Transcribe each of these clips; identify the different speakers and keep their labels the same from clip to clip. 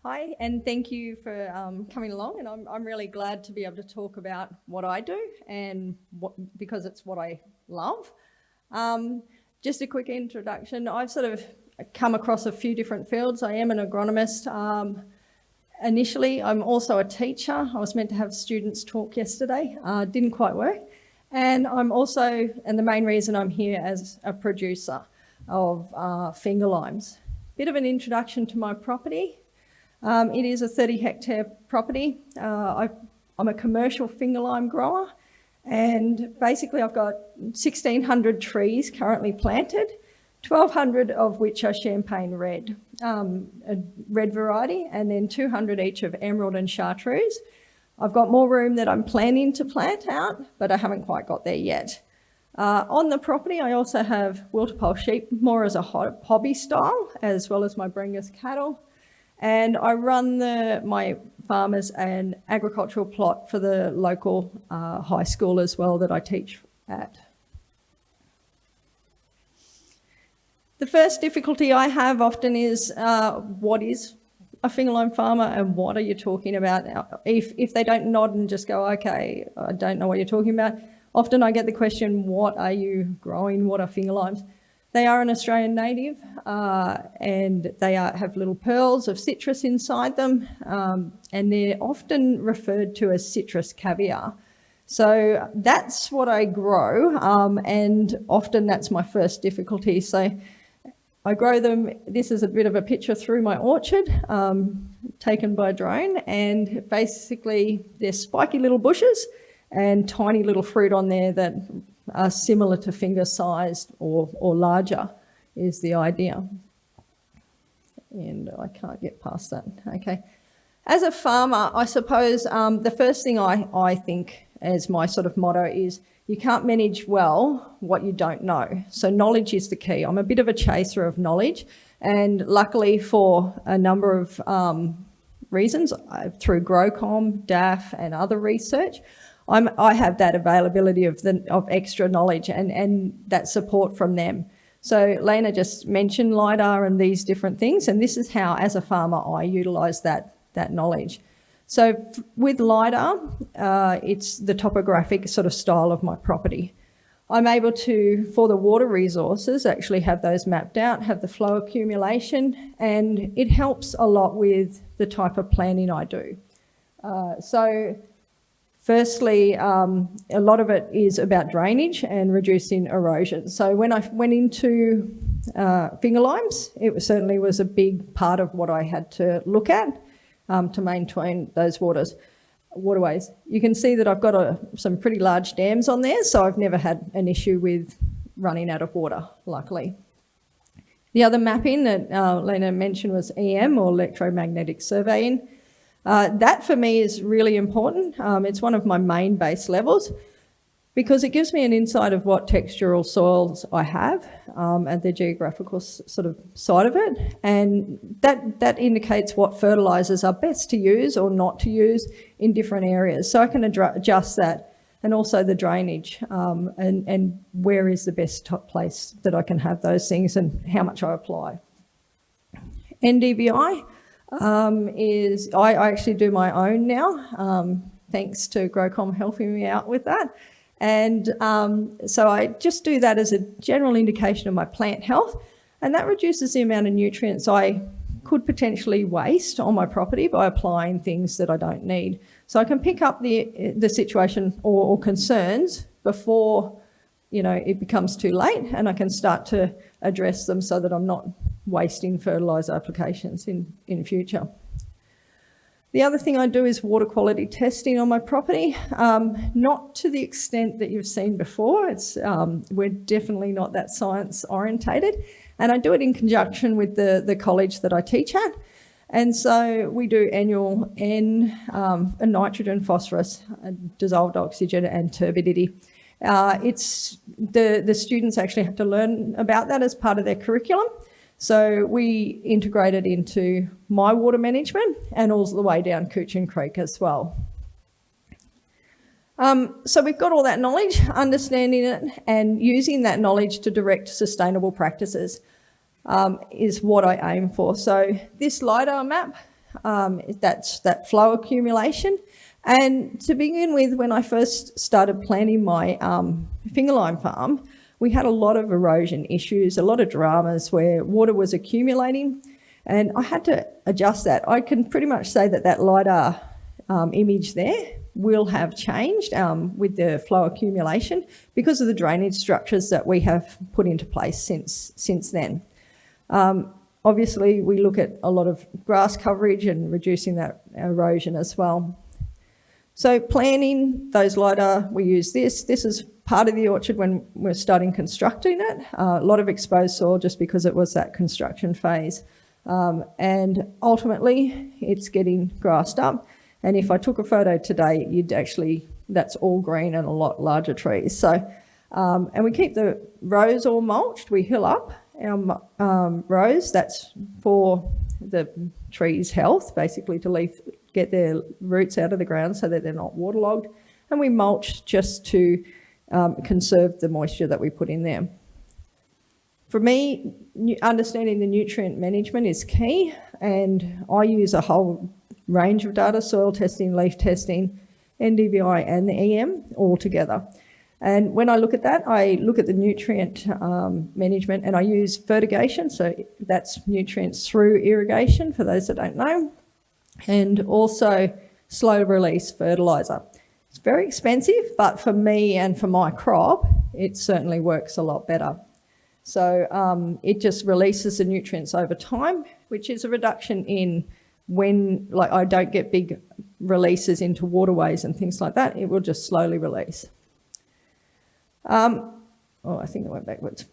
Speaker 1: Hi, and thank you for coming along. And I'm really glad to be able to talk about what I do and because it's what I love. Just a quick introduction. I've sort of come across a few different fields. I am an agronomist. Initially, I'm also a teacher. I was meant to have students talk yesterday. Didn't quite work. And and the main reason I'm here as a producer of finger limes. Bit of an introduction to my property. It is a 30-hectare property. I'm a commercial finger lime grower, and basically I've got 1,600 trees currently planted, 1,200 of which are champagne red, a red variety, and then 200 each of emerald and chartreuse. I've got more room that I'm planning to plant out, but I haven't quite got there yet. On the property, I also have Wilterpole sheep, more as a hobby style, as well as my Brengus cattle. And I run my farm as an agricultural plot for the local high school as well that I teach at. The first difficulty I have often is what is a finger lime farmer and what are you talking about? If they don't nod and just go, okay, I don't know what you're talking about, often I get the question, what are you growing? What are finger limes? They are an Australian native and they have little pearls of citrus inside them, and they're often referred to as citrus caviar. So that's what I grow, and often that's my first difficulty. So I grow them. This is a bit of a picture through my orchard taken by a drone, and basically they're spiky little bushes and tiny little fruit on there that are similar to finger-sized or larger is the idea. And I can't get past that. Okay. As a farmer, I suppose the first thing I think as my sort of motto is you can't manage well what you don't know. So knowledge is the key. I'm a bit of a chaser of knowledge, and luckily for a number of reasons, through GrowCom, DAF and other research, I have that availability of extra knowledge and that support from them. So Lena just mentioned LiDAR and these different things, and this is how, as a farmer, I utilise that knowledge. So with LiDAR, it's the topographic sort of style of my property. I'm able to, for the water resources, actually have those mapped out, have the flow accumulation, and it helps a lot with the type of planning I do. Firstly, a lot of it is about drainage and reducing erosion. So when I went into finger limes, it certainly was a big part of what I had to look at to maintain those waterways. You can see that I've got some pretty large dams on there, so I've never had an issue with running out of water, luckily. The other mapping that Lena mentioned was EM, or electromagnetic surveying. That for me is really important. It's one of my main base levels because it gives me an insight of what textural soils I have and the geographical sort of side of it. And that indicates what fertilisers are best to use or not to use in different areas. So I can adjust that, and also the drainage and where is the best place that I can have those things and how much I apply. NDVI. I actually do my own now, thanks to GrowCom helping me out with that. And so I just do that as a general indication of my plant health, and that reduces the amount of nutrients I could potentially waste on my property by applying things that I don't need. So I can pick up the situation or concerns before it becomes too late, and I can start to address them so that I'm not wasting fertiliser applications in future. The other thing I do is water quality testing on my property, not to the extent that you've seen before. We're definitely not that science orientated, and I do it in conjunction with the college that I teach at. And so we do annual nitrogen, phosphorus, dissolved oxygen and turbidity. The students actually have to learn about that as part of their curriculum. So we integrate it into my water management and all the way down Coochin Creek as well. So we've got all that knowledge, understanding it and using that knowledge to direct sustainable practices is what I aim for. So this LiDAR map That's that flow accumulation. And to begin with, when I first started planning my finger lime farm, we had a lot of erosion issues, a lot of dramas where water was accumulating, and I had to adjust that. I can pretty much say that that LiDAR image there will have changed with the flow accumulation because of the drainage structures that we have put into place since then. Obviously, we look at a lot of grass coverage and reducing that erosion as well. So planning those LiDAR, we use this. This is part of the orchard when we're starting constructing it. A lot of exposed soil just because it was that construction phase. And ultimately, it's getting grassed up. And if I took a photo today, that's all green and a lot larger trees. So, and we keep the rows all mulched. We hill up our rows. That's for the trees' health, basically to get their roots out of the ground so that they're not waterlogged. And we mulch just to conserve the moisture that we put in there. For me, understanding the nutrient management is key, and I use a whole range of data: soil testing, leaf testing, NDVI and the EM all together. And when I look at that, I look at the nutrient management, and I use fertigation, so that's nutrients through irrigation for those that don't know, and also slow release fertiliser. It's very expensive, but for me and for my crop, it certainly works a lot better. So it just releases the nutrients over time, which is a reduction in when, like, I don't get big releases into waterways and things like that. It will just slowly release. I think I went backwards.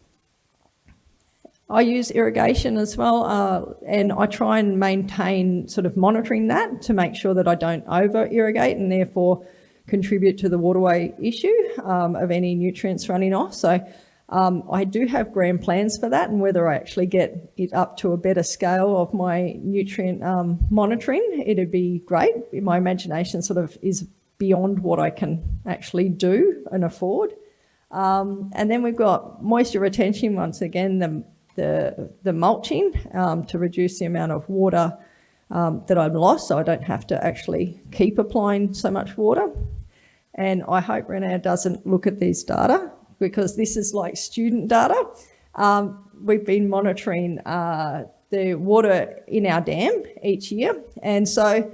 Speaker 1: I use irrigation as well, and I try and maintain sort of monitoring that to make sure that I don't over-irrigate and therefore contribute to the waterway issue of any nutrients running off. So I do have grand plans for that, and whether I actually get it up to a better scale of my nutrient monitoring, it'd be great. My imagination sort of is beyond what I can actually do and afford. And then we've got moisture retention, once again, the mulching to reduce the amount of water that I've lost, so I don't have to actually keep applying so much water. And I hope Renee doesn't look at these data, because this is like student data. We've been monitoring the water in our dam each year, and so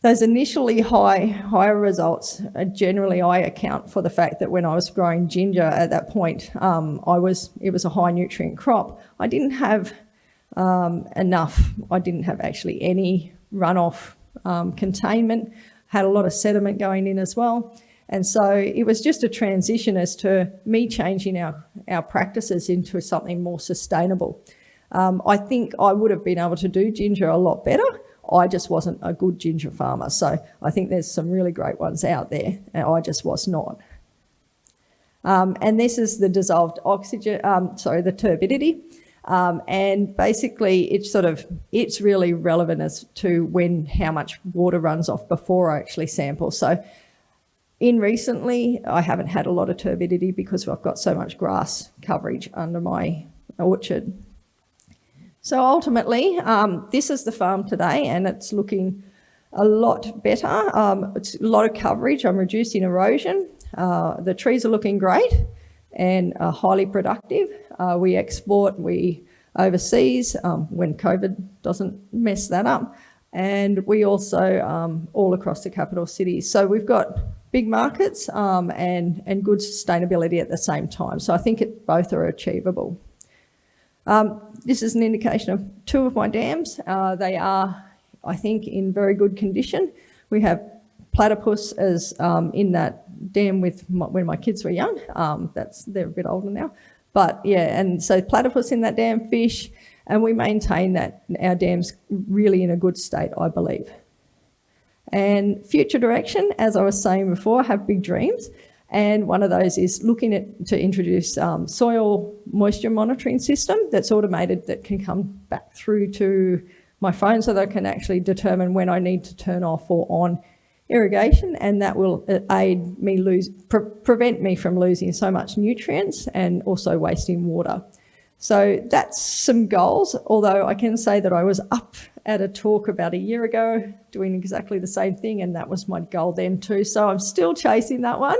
Speaker 1: those initially higher results, generally I account for the fact that when I was growing ginger at that point, it was a high nutrient crop. I didn't have enough. I didn't have actually any runoff containment, had a lot of sediment going in as well. And so it was just a transition as to me changing our practices into something more sustainable. I think I would have been able to do ginger a lot better. I just wasn't a good ginger farmer. So I think there's some really great ones out there, and I just was not. And this is the dissolved oxygen, the turbidity. And basically it's really relevant as to how much water runs off before I actually sample. So recently, I haven't had a lot of turbidity because I've got so much grass coverage under my orchard. So ultimately, this is the farm today, and it's looking a lot better. It's a lot of coverage. I'm reducing erosion. The trees are looking great and are highly productive. We export, overseas when COVID doesn't mess that up. And we also all across the capital cities. So we've got big markets and good sustainability at the same time. So I think both are achievable. This is an indication of two of my dams. They are, I think, in very good condition. We have platypus as in that dam when my kids were young. They're a bit older now. But yeah, and so platypus in that dam, fish, and we maintain that our dam's really in a good state, I believe. And future direction, as I was saying before, I have big dreams. And one of those is looking to introduce soil moisture monitoring system that's automated, that can come back through to my phone so that I can actually determine when I need to turn off or on irrigation, and that will aid me prevent me from losing so much nutrients and also wasting water. So that's some goals, although I can say that I was up at a talk about a year ago doing exactly the same thing, and that was my goal then too. So I'm still chasing that one.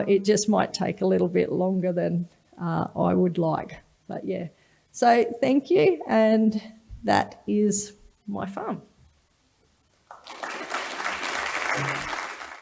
Speaker 1: It just might take a little bit longer than I would like. But yeah, so thank you, and that is my farm.